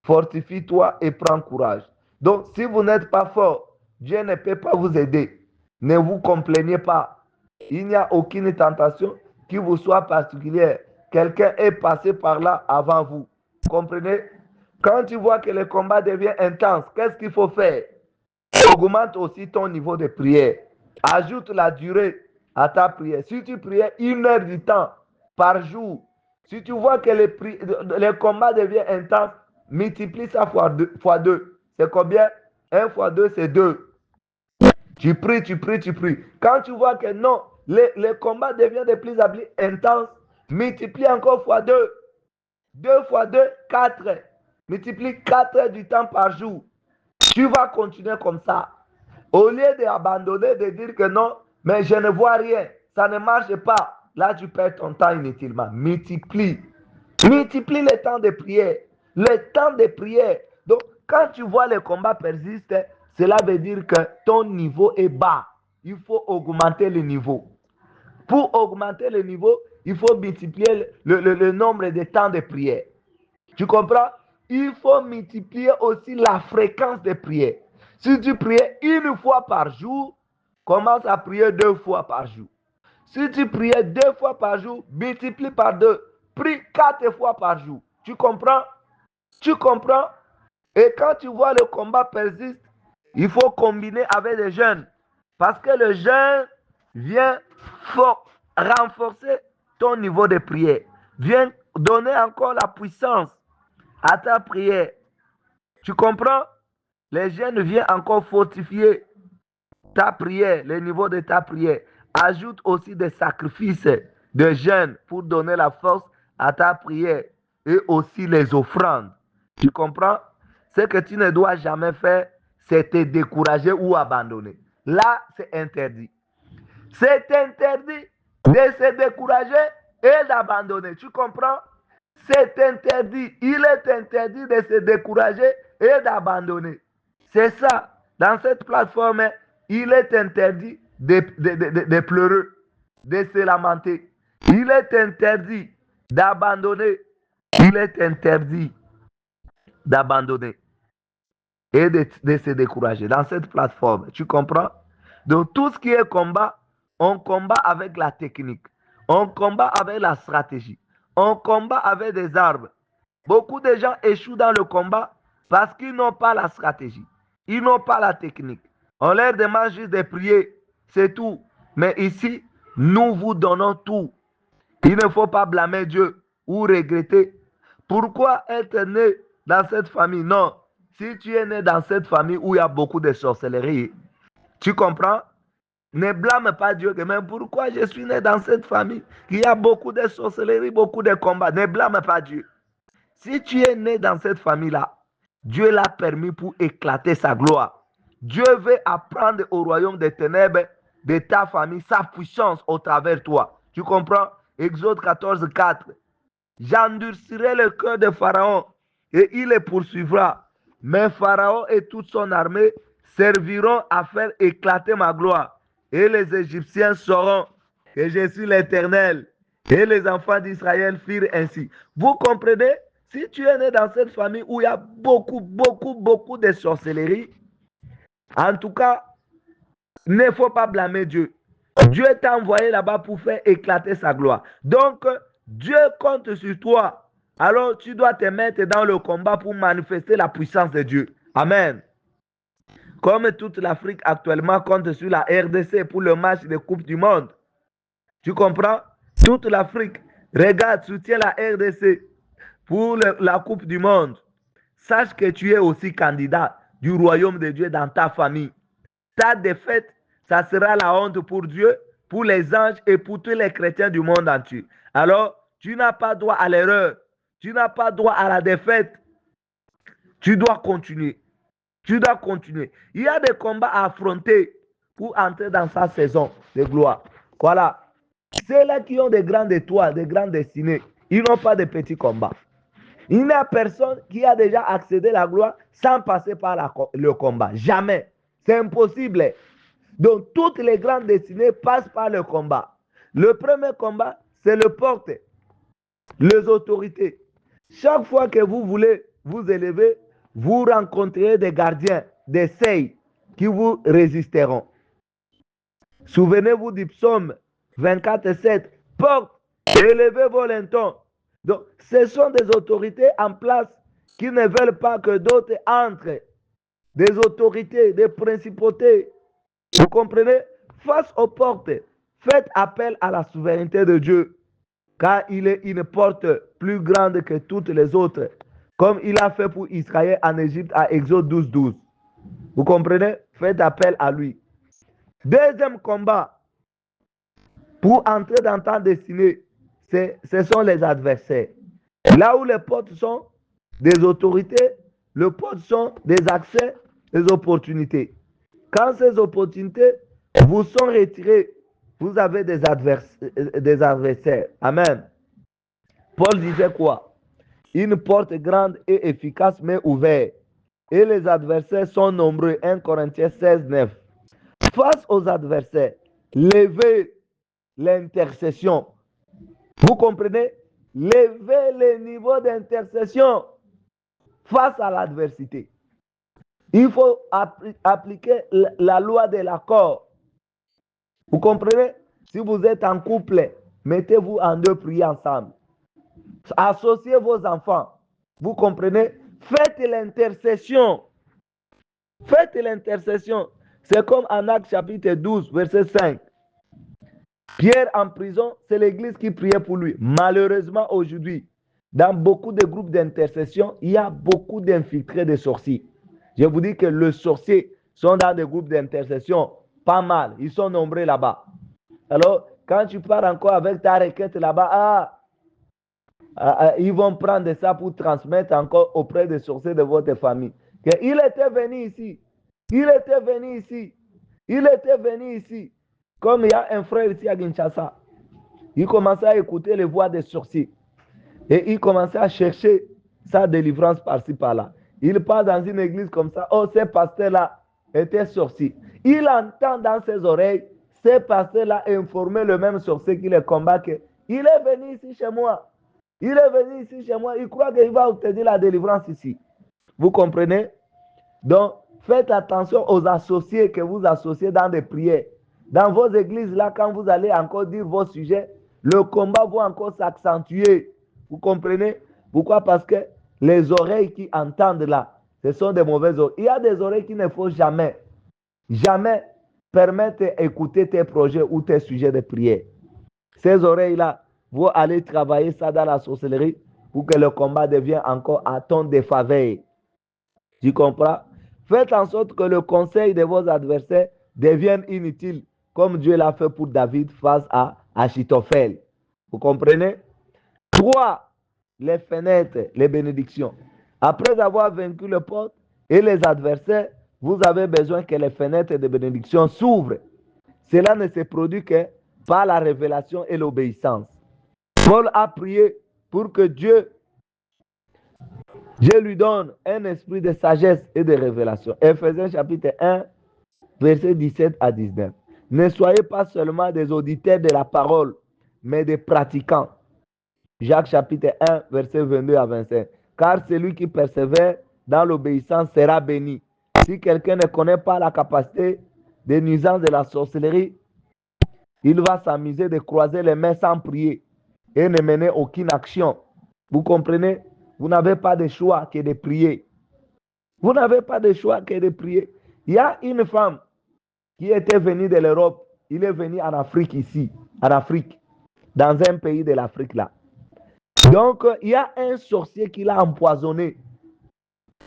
Fortifie-toi et prends courage. Donc, si vous n'êtes pas fort, Dieu ne peut pas vous aider. Ne vous complaignez pas. Il n'y a aucune tentation qui vous soit particulière. Quelqu'un est passé par là avant vous. Comprenez? Quand tu vois que le combat devient intense, qu'est-ce qu'il faut faire? Augmente aussi ton niveau de prière. Ajoute la durée à ta prière. Si tu priais 1 heure du temps par jour, si tu vois que le combat devient intense, multiplie ça fois 2. C'est combien? 1 fois 2, c'est 2. Tu pries, tu pries, tu pries. Quand tu vois que non, le combat devient de plus en plus intense, multiplie encore fois 2. 2 fois 2, 4. Multiplie 4 heures du temps par jour. Tu vas continuer comme ça. Au lieu d'abandonner, de dire que non, mais je ne vois rien, ça ne marche pas. Là, tu perds ton temps inutilement. Multiplie. Multiplie le temps de prière. Le temps de prière. Donc, quand tu vois le combat persister, cela veut dire que ton niveau est bas. Il faut augmenter le niveau. Pour augmenter le niveau, il faut multiplier le nombre de temps de prière. Tu comprends? Il faut multiplier aussi la fréquence de prière. Si tu priais 1 fois par jour, commence à prier 2 fois par jour. Si tu priais 2 fois par jour, multiplie par 2. Prie 4 fois par jour. Tu comprends? Tu comprends? Et quand tu vois le combat persiste, il faut combiner avec les jeûnes. Parce que le jeûne vient renforcer ton niveau de prière. Vient donner encore la puissance à ta prière. Tu comprends? Les jeûnes viennent encore fortifier ta prière, le niveau de ta prière. Ajoute aussi des sacrifices de jeûne pour donner la force à ta prière et aussi les offrandes. Tu comprends? Ce que tu ne dois jamais faire, c'est te décourager ou abandonner. Là, c'est interdit. C'est interdit de se décourager et d'abandonner. Tu comprends? C'est interdit. Il est interdit de se décourager et d'abandonner. C'est ça. Dans cette plateforme, il est interdit de pleurer, de se lamenter. Il est interdit d'abandonner. Il est interdit d'abandonner et de se décourager dans cette plateforme. Tu comprends? Donc, tout ce qui est combat, on combat avec la technique. On combat avec la stratégie. On combat avec des armes. Beaucoup de gens échouent dans le combat parce qu'ils n'ont pas la stratégie. Ils n'ont pas la technique. On leur demande juste de prier. C'est tout. Mais ici, nous vous donnons tout. Il ne faut pas blâmer Dieu ou regretter. Pourquoi être né dans cette famille? Non. Si tu es né dans cette famille où il y a beaucoup de sorcellerie, tu comprends? Ne blâme pas Dieu. Mais pourquoi je suis né dans cette famille? Il y a beaucoup de sorcellerie, beaucoup de combats. Ne blâme pas Dieu. Si tu es né dans cette famille-là, Dieu l'a permis pour éclater sa gloire. Dieu veut apprendre au royaume des ténèbres de ta famille sa puissance au travers de toi. Tu comprends? Exode 14, 4. J'endurcirai le cœur de Pharaon et il les poursuivra. Mais Pharaon et toute son armée serviront à faire éclater ma gloire. Et les Égyptiens sauront que je suis l'Éternel. Et les enfants d'Israël firent ainsi. Vous comprenez? Si tu es né dans cette famille où il y a beaucoup de sorcellerie, en tout cas, il ne faut pas blâmer Dieu. Dieu t'a envoyé là-bas pour faire éclater sa gloire. Donc, Dieu compte sur toi. Alors, tu dois te mettre dans le combat pour manifester la puissance de Dieu. Amen. Comme toute l'Afrique actuellement compte sur la RDC pour le match de Coupe du Monde. Tu comprends? Toute l'Afrique, regarde, soutient la RDC pour la Coupe du Monde. Sache que tu es aussi candidat du royaume de Dieu dans ta famille. Ta défaite, ça sera la honte pour Dieu, pour les anges et pour tous les chrétiens du monde entier. Alors, tu n'as pas droit à l'erreur. Tu n'as pas droit à la défaite. Tu dois continuer. Tu dois continuer. Il y a des combats à affronter pour entrer dans sa saison de gloire. Voilà. Ceux-là qui ont des grandes étoiles, des grandes destinées, ils n'ont pas de petits combats. Il n'y a personne qui a déjà accédé à la gloire sans passer par le combat. Jamais. C'est impossible. Donc, toutes les grandes destinées passent par le combat. Le premier combat, c'est le porte, les autorités. Chaque fois que vous voulez vous élever, vous rencontrez des gardiens, des seils qui vous résisteront. Souvenez-vous du psaume 24:7. Porte, élevez vos lintons. Donc, ce sont des autorités en place qui ne veulent pas que d'autres entrent. Des autorités, des principautés. Vous comprenez? Face aux portes, faites appel à la souveraineté de Dieu, car il est une porte plus grande que toutes les autres, comme il a fait pour Israël en Égypte à Exode 12:12. Vous comprenez? Faites appel à lui. Deuxième combat, pour entrer dans ta destinée, ce sont les adversaires. Là où les portes sont des autorités, les portes sont des accès, des opportunités. Quand ces opportunités vous sont retirées, vous avez des adversaires. Amen. Paul disait quoi? Une porte grande et efficace mais ouverte. Et les adversaires sont nombreux. 1 Corinthiens 16:9. Face aux adversaires, levez l'intercession. Vous comprenez? Levez le niveau d'intercession face à l'adversité. Il faut appliquer la loi de l'accord. Vous comprenez? Si vous êtes en couple, mettez-vous en deux, priez ensemble. Associez vos enfants. Vous comprenez? Faites l'intercession. Faites l'intercession. C'est comme en Actes chapitre 12, verset 5. Pierre en prison, c'est l'église qui priait pour lui. Malheureusement, aujourd'hui, dans beaucoup de groupes d'intercession, il y a beaucoup d'infiltrés de sorciers. Je vous dis que les sorciers sont dans des groupes d'intercession, pas mal. Ils sont nombreux là-bas. Alors, quand tu pars encore avec ta requête là-bas, ils vont prendre ça pour transmettre encore auprès des sorciers de votre famille. Il était venu ici. Il était venu ici. Il était venu ici. Comme il y a un frère ici à Kinshasa. Il commençait à écouter les voix des sorciers. Et il commençait à chercher sa délivrance par-ci, par-là. Il part dans une église comme ça. Oh, ce pasteur-là était sorcier. Il entend dans ses oreilles ce pasteur-là informer le même sorcier qui le combat. Il est venu ici chez moi. Il est venu ici chez moi. Il croit qu'il va obtenir la délivrance ici. Vous comprenez? Donc, faites attention aux associés que vous associez dans des prières. Dans vos églises, là, quand vous allez encore dire vos sujets, le combat va encore s'accentuer. Vous comprenez? Pourquoi? Parce que les oreilles qui entendent là, ce sont des mauvaises oreilles. Il y a des oreilles qu'il ne faut jamais permettre d'écouter tes projets ou tes sujets de prière. Ces oreilles-là vont aller travailler ça dans la sorcellerie pour que le combat devienne encore à ton défaveur. Tu comprends? Faites en sorte que le conseil de vos adversaires devienne inutile, comme Dieu l'a fait pour David face à Achitophel. Vous comprenez? 3. Les fenêtres, les bénédictions. Après avoir vaincu le porte et les adversaires, vous avez besoin que les fenêtres de bénédiction s'ouvrent. Cela ne se produit que par la révélation et l'obéissance. Paul a prié pour que Dieu Je lui donne un esprit de sagesse et de révélation. Ephésiens chapitre 1, versets 17 à 19. Ne soyez pas seulement des auditeurs de la parole, mais des pratiquants. Jacques chapitre 1, versets 22 à 25. Car celui qui persévère dans l'obéissance sera béni. Si quelqu'un ne connaît pas la capacité des nuisances de la sorcellerie, il va s'amuser de croiser les mains sans prier et ne mener aucune action. Vous comprenez? Vous n'avez pas de choix que de prier. Vous n'avez pas de choix que de prier. Il y a une femme qui était venue de l'Europe. Il est venu en Afrique ici, en Afrique, dans un pays de l'Afrique là. Donc, il y a un sorcier qui l'a empoisonné.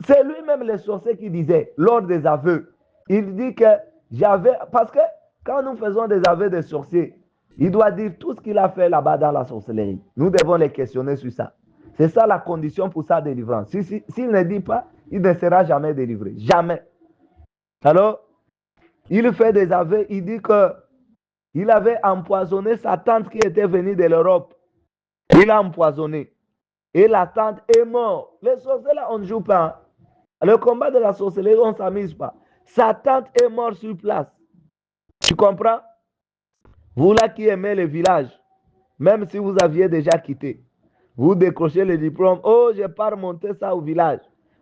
C'est lui-même le sorcier qui disait, lors des aveux, il dit que j'avais, parce que quand nous faisons des aveux de sorciers, il doit dire tout ce qu'il a fait là-bas dans la sorcellerie. Nous devons les questionner sur ça. C'est ça la condition pour sa délivrance. S'il ne dit pas, il ne sera jamais délivré. Jamais. Alors, il fait des aveux, il dit qu'il avait empoisonné sa tante qui était venue de l'Europe. Il a empoisonné. Et la tante est morte. Les sorciers là, on ne joue pas. Le combat de la sorcellerie, on ne s'amuse pas. Sa tante est morte sur place. Tu comprends? Vous là qui aimez le village, même si vous aviez déjà quitté, vous décrochez le diplôme. Oh, je pars monter ça au village.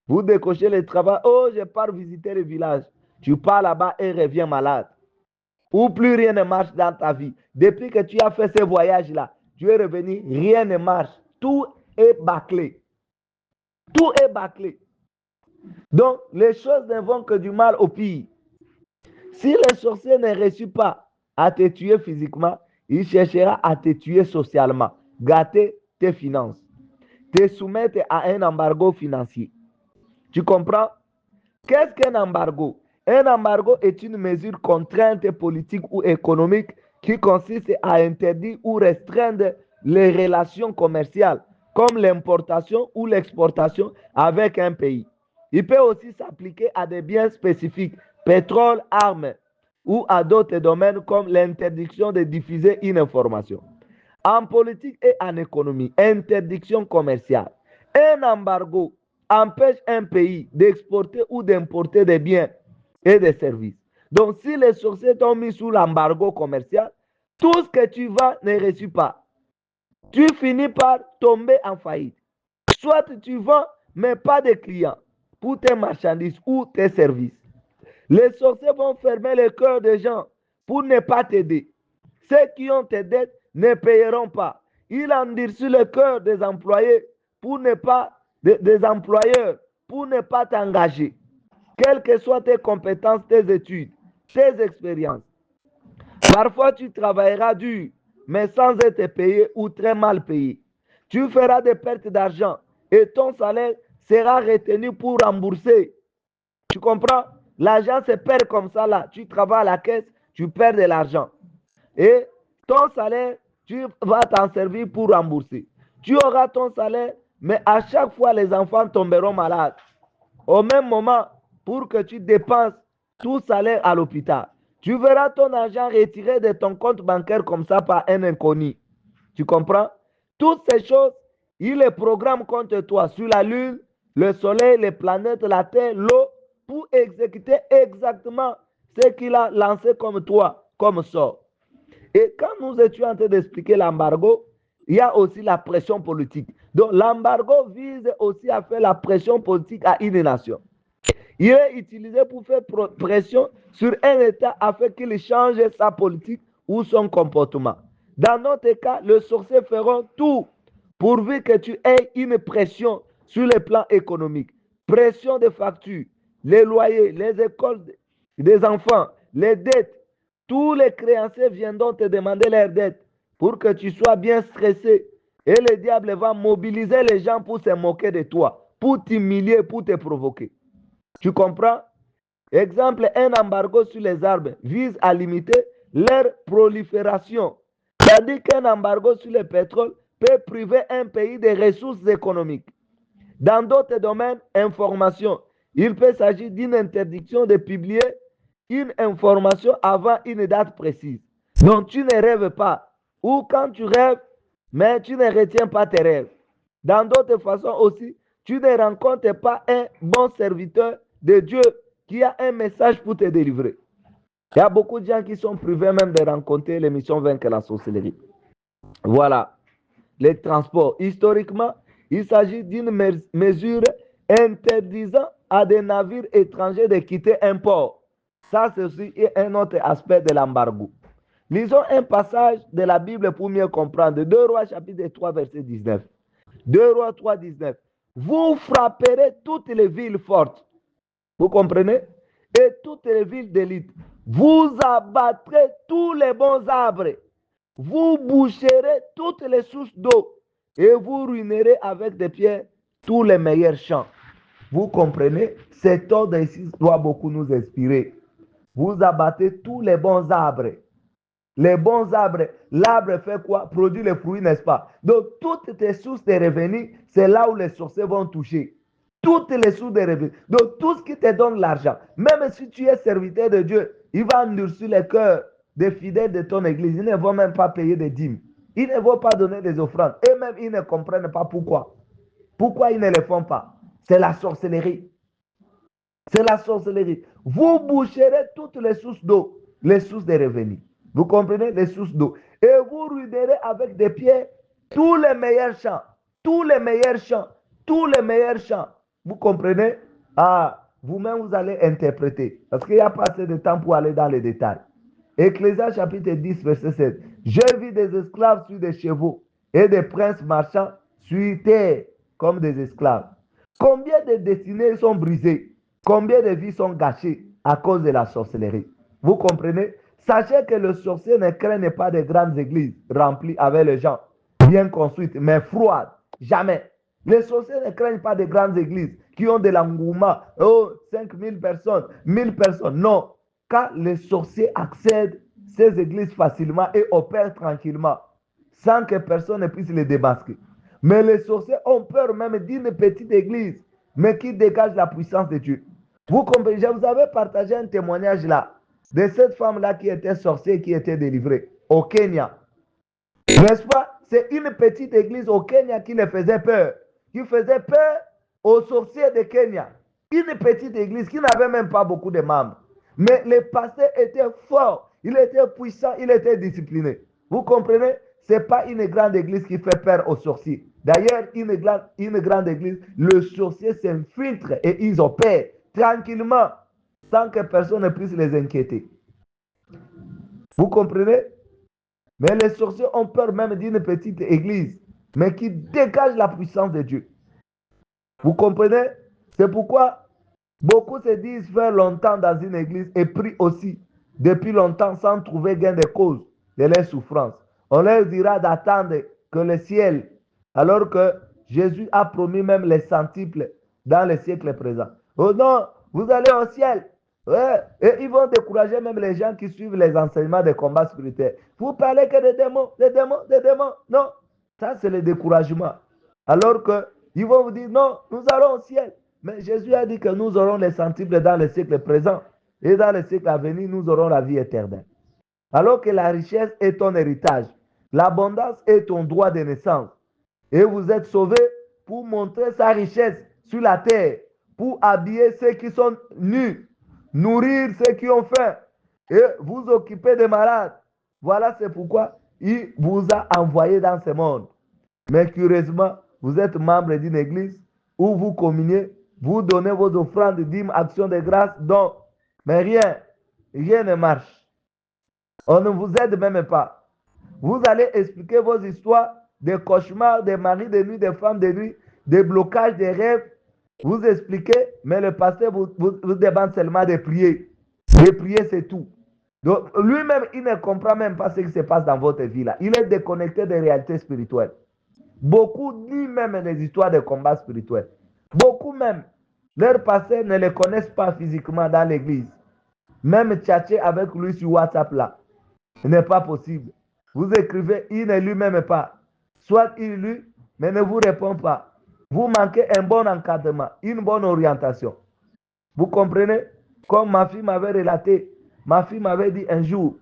Vous décrochez le travail. Oh, je pars visiter le village. Tu pars là-bas et reviens malade. Ou plus rien ne marche dans ta vie. Depuis que tu as fait ce voyage-là, tu es revenu, rien ne marche. Tout est bâclé. Tout est bâclé. Donc, les choses ne vont que du mal au pire. Si le sorcier ne réussit pas à te tuer physiquement, il cherchera à te tuer socialement, gâter tes finances, te soumettre à un embargo financier. Tu comprends? Qu'est-ce qu'un embargo? Un embargo est une mesure contrainte politique ou économique qui consiste à interdire ou restreindre les relations commerciales, comme l'importation ou l'exportation avec un pays. Il peut aussi s'appliquer à des biens spécifiques, pétrole, armes, ou à d'autres domaines comme l'interdiction de diffuser une information. En politique et en économie, interdiction commerciale. Un embargo empêche un pays d'exporter ou d'importer des biens et des services. Donc, si les sorciers t'ont mis sous l'embargo commercial, tout ce que tu vends ne reçoit pas. Tu finis par tomber en faillite. Soit tu vends, mais pas de clients pour tes marchandises ou tes services. Les sorciers vont fermer le cœur des gens pour ne pas t'aider. Ceux qui ont tes dettes ne payeront pas. Ils endurcissent le cœur des employés pour ne pas, des employeurs pour ne pas t'engager. Quelles que soient tes compétences, tes études, tes expériences. Parfois, tu travailleras dur, mais sans être payé ou très mal payé. Tu feras des pertes d'argent et ton salaire sera retenu pour rembourser. Tu comprends? L'argent se perd comme ça là. Tu travailles à la caisse, tu perds de l'argent. Et ton salaire, tu vas t'en servir pour rembourser. Tu auras ton salaire, mais à chaque fois, les enfants tomberont malades. Au même moment, pour que tu dépenses tout salaire à l'hôpital. Tu verras ton argent retiré de ton compte bancaire comme ça par un inconnu. Tu comprends? Toutes ces choses, il les programme contre toi sur la lune, le soleil, les planètes, la terre, l'eau, pour exécuter exactement ce qu'il a lancé comme toi, comme sort. Et quand nous étions en train d'expliquer l'embargo, il y a aussi la pression politique. Donc l'embargo vise aussi à faire la pression politique à une nation. Il est utilisé pour faire pression sur un État afin qu'il change sa politique ou son comportement. Dans notre cas, les sorciers feront tout pourvu que tu aies une pression sur le plan économique. Pression des factures, les loyers, les écoles des enfants, les dettes. Tous les créanciers viendront te demander leurs dettes pour que tu sois bien stressé. Et le diable va mobiliser les gens pour se moquer de toi, pour t'humilier, pour te provoquer. Tu comprends? Exemple, un embargo sur les arbres vise à limiter leur prolifération. Tandis qu'un embargo sur le pétrole peut priver un pays des ressources économiques. Dans d'autres domaines, information, il peut s'agir d'une interdiction de publier une information avant une date précise. Donc tu ne rêves pas. Ou quand tu rêves, mais tu ne retiens pas tes rêves. Dans d'autres façons aussi, tu ne rencontres pas un bon serviteur de Dieu qui a un message pour te délivrer. Il y a beaucoup de gens qui sont privés même de rencontrer l'émission Vaincre la sorcellerie. Voilà. Les transports. Historiquement, il s'agit d'une mesure interdisant à des navires étrangers de quitter un port. Ça, c'est aussi un autre aspect de l'embargo. Lisons un passage de la Bible pour mieux comprendre. 2 Rois chapitre 3 verset 19. 2 Rois 3, 19. Vous frapperez toutes les villes fortes. Vous comprenez? Et toutes les villes d'élite. Vous abattrez tous les bons arbres. Vous boucherez toutes les sources d'eau. Et vous ruinerez avec des pierres tous les meilleurs champs. Vous comprenez? Cet ordre ici doit beaucoup nous inspirer. Vous abattez tous les bons arbres. Les bons arbres, l'arbre fait quoi? Produit les fruits, n'est-ce pas? Donc, toutes tes sources de revenus, c'est là où les sorciers vont toucher. Toutes les sources de revenus. Donc, tout ce qui te donne l'argent, même si tu es serviteur de Dieu, il va endurcir les cœurs des fidèles de ton église. Ils ne vont même pas payer des dîmes. Ils ne vont pas donner des offrandes. Et même, ils ne comprennent pas pourquoi. Pourquoi ils ne le font pas? C'est la sorcellerie. C'est la sorcellerie. Vous boucherez toutes les sources d'eau, les sources de revenus. Vous comprenez? Les sources d'eau. Et vous ruinerez avec des pieds tous les meilleurs champs. Tous les meilleurs champs. Tous les meilleurs champs. Vous comprenez? Ah, vous-même, vous allez interpréter. Parce qu'il n'y a pas assez de temps pour aller dans les détails. Ecclésiaste chapitre 10, verset 7. J'ai vu des esclaves sur des chevaux et des princes marchands sur terre comme des esclaves. Combien de destinées sont brisées? Combien de vies sont gâchées à cause de la sorcellerie? Vous comprenez? Sachez que le sorcier ne craignent pas de grandes églises remplies avec les gens bien construites, mais froides. Jamais. Les sorciers ne craignent pas de grandes églises qui ont de l'engouement. Oh, 5000 personnes, 1000 personnes. Non. Car les sorciers accèdent à ces églises facilement et opèrent tranquillement, sans que personne ne puisse les démasquer. Mais les sorciers ont peur même d'une petite église, mais qui dégage la puissance de Dieu. Vous comprenez? Je vous avais partagé un témoignage là, de cette femme-là qui était sorcière et qui était délivrée au Kenya. N'est-ce pas? C'est une petite église au Kenya qui le faisait peur. Qui faisait peur aux sorciers de Kenya. Une petite église qui n'avait même pas beaucoup de membres. Mais le pasteur était fort. Il était puissant. Il était discipliné. Vous comprenez? Ce n'est pas une grande église qui fait peur aux sorciers. D'ailleurs, une grande église, le sorcier s'infiltre et ils opèrent tranquillement sans que personne ne puisse les inquiéter. Vous comprenez? Mais les sorciers ont peur même d'une petite église, mais qui dégage la puissance de Dieu. Vous comprenez? C'est pourquoi beaucoup se disent faire longtemps dans une église et prient aussi depuis longtemps sans trouver gain de cause de leur souffrance. On leur dira d'attendre que le ciel, alors que Jésus a promis même les centuples dans le siècle présent. Oh non, vous allez au ciel. Ouais. Et ils vont décourager même les gens qui suivent les enseignements des combats spirituels. Vous parlez que des démons, des démons, des démons. Non, ça c'est le découragement. Alors qu'ils vont vous dire, non, nous allons au ciel. Mais Jésus a dit que nous aurons les centuples dans le siècle présent. Et dans le siècle à venir, nous aurons la vie éternelle. Alors que la richesse est ton héritage. L'abondance est ton droit de naissance. Et vous êtes sauvés pour montrer sa richesse sur la terre, pour habiller ceux qui sont nus, nourrir ceux qui ont faim et vous occuper des malades. Voilà, c'est pourquoi il vous a envoyé dans ce monde. Mais curieusement, vous êtes membre d'une église où vous communiez, vous donnez vos offrandes, dîmes, actions de grâce, donc, mais rien ne marche. On ne vous aide même pas. Vous allez expliquer vos histoires, des cauchemars, des maris de nuit, des femmes de nuit, des blocages, des rêves. Vous expliquez, mais le pasteur vous demande seulement de prier. De prier, c'est tout. Donc, lui-même, il ne comprend même pas ce qui se passe dans votre vie là. Il est déconnecté des réalités spirituelles. Beaucoup disent même les histoires de combat spirituel. Beaucoup même, leurs pasteurs ne les connaissent pas physiquement dans l'église. Même tchatcher avec lui sur WhatsApp là, ce n'est pas possible. Vous écrivez, il ne lit même pas. Soit il lit, mais ne vous répond pas. Vous manquez un bon encadrement, une bonne orientation. Vous comprenez? Comme ma fille m'avait relaté, ma fille m'avait dit un jour,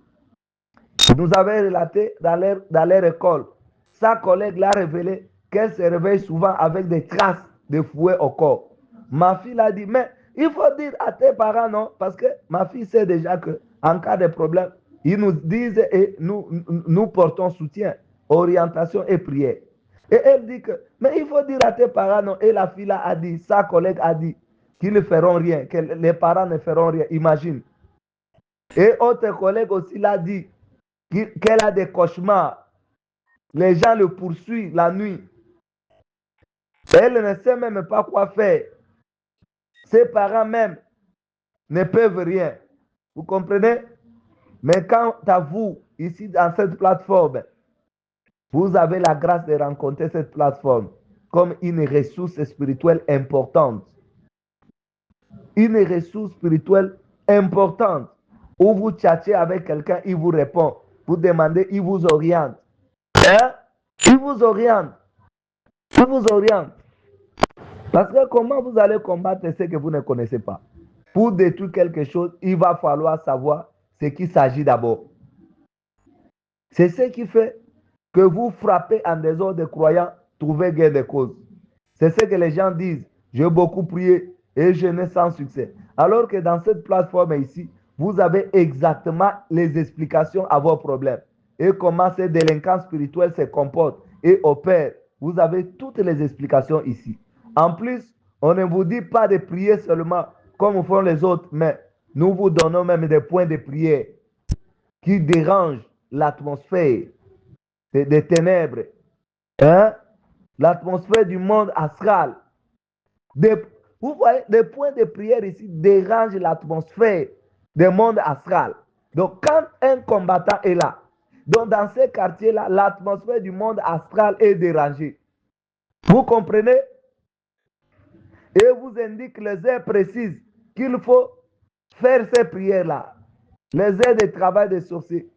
nous avait relaté dans leur école, sa collègue l'a révélé qu'elle se réveille souvent avec des traces de fouet au corps. Ma fille l'a dit, mais il faut dire à tes parents, non, parce que ma fille sait déjà qu'en cas de problème, ils nous disent et nous portons soutien, orientation et prière. Et elle dit que, mais il faut dire à tes parents, non, et la fille là a dit, sa collègue a dit, qu'ils ne feront rien, que les parents ne feront rien, imagine. Et autre collègue aussi l'a dit, qu'elle a des cauchemars. Les gens le poursuivent la nuit. Elle ne sait même pas quoi faire. Ses parents même ne peuvent rien. Vous comprenez? Mais quant à vous, ici dans cette plateforme, vous avez la grâce de rencontrer cette plateforme comme une ressource spirituelle importante. Une ressource spirituelle importante. Où vous tchatchez avec quelqu'un, il vous répond. Vous demandez, il vous oriente. Hein? Il vous oriente. Il vous oriente. Parce que comment vous allez combattre ce que vous ne connaissez pas? Pour détruire quelque chose, il va falloir savoir ce qu'il s'agit d'abord. C'est ce qui fait que vous frappez en désordre de croyants, trouvez gain de cause. C'est ce que les gens disent. J'ai beaucoup prié et je n'ai sans succès. Alors que dans cette plateforme ici, vous avez exactement les explications à vos problèmes et comment ces délinquants spirituels se comportent et opèrent. Vous avez toutes les explications ici. En plus, on ne vous dit pas de prier seulement comme font les autres, mais nous vous donnons même des points de prière qui dérangent l'atmosphère des ténèbres, hein? L'atmosphère du monde astral. Vous voyez, les points de prière ici dérangent l'atmosphère du monde astral. Donc, quand un combattant est là, donc dans ces quartiers-là, l'atmosphère du monde astral est dérangée. Vous comprenez? Et vous indique les heures précises qu'il faut faire ces prières-là. Les heures de travail des sorciers.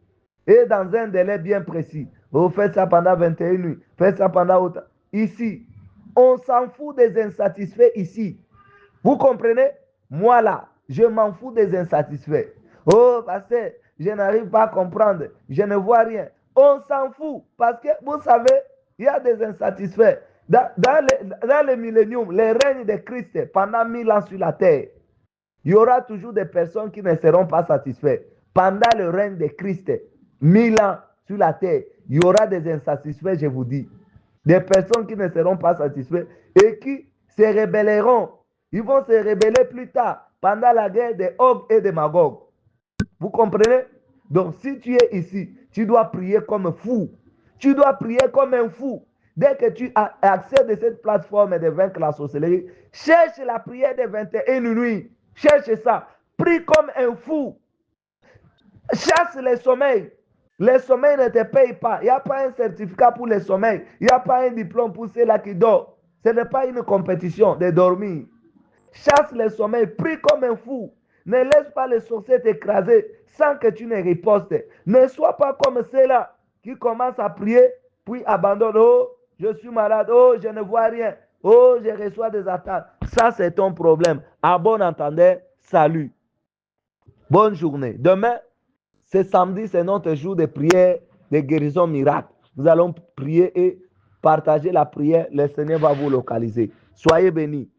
Et dans un délai bien précis. Vous faites ça pendant 21 nuits. Faites ça pendant autant. Ici, on s'en fout des insatisfaits ici. Vous comprenez? Moi là, je m'en fous des insatisfaits. Oh, parce que je n'arrive pas à comprendre. Je ne vois rien. On s'en fout. Parce que vous savez, il y a des insatisfaits. Dans le millénium, les règnes de Christ pendant 1000 ans sur la terre, il y aura toujours des personnes qui ne seront pas satisfaites. Pendant le règne de Christ, 1000 ans sur la terre, il y aura des insatisfaits, je vous dis. Des personnes qui ne seront pas satisfaites et qui se rébelleront. Ils vont se rébeller plus tard, pendant la guerre de Og et de Magog. Vous comprenez? Donc, si tu es ici, tu dois prier comme fou. Tu dois prier comme un fou. Dès que tu as accès à cette plateforme de vaincre la sorcellerie, cherche la prière de 21 nuits. Cherche ça. Prie comme un fou. Chasse les sommeils. Les sommeils ne te payent pas. Il n'y a pas un certificat pour les sommeils. Il n'y a pas un diplôme pour ceux-là qui dorment. Ce n'est pas une compétition de dormir. Chasse les sommeils. Prie comme un fou. Ne laisse pas les sorciers t'écraser sans que tu ne ripostes. Ne sois pas comme ceux-là qui commencent à prier, puis abandonnent. Oh, je suis malade. Oh, je ne vois rien. Oh, je reçois des attaques. Ça, c'est ton problème. À bon entendeur, salut. Bonne journée. Demain, c'est samedi, c'est notre jour de prière, de guérison miracle. Nous allons prier et partager la prière. Le Seigneur va vous localiser. Soyez bénis.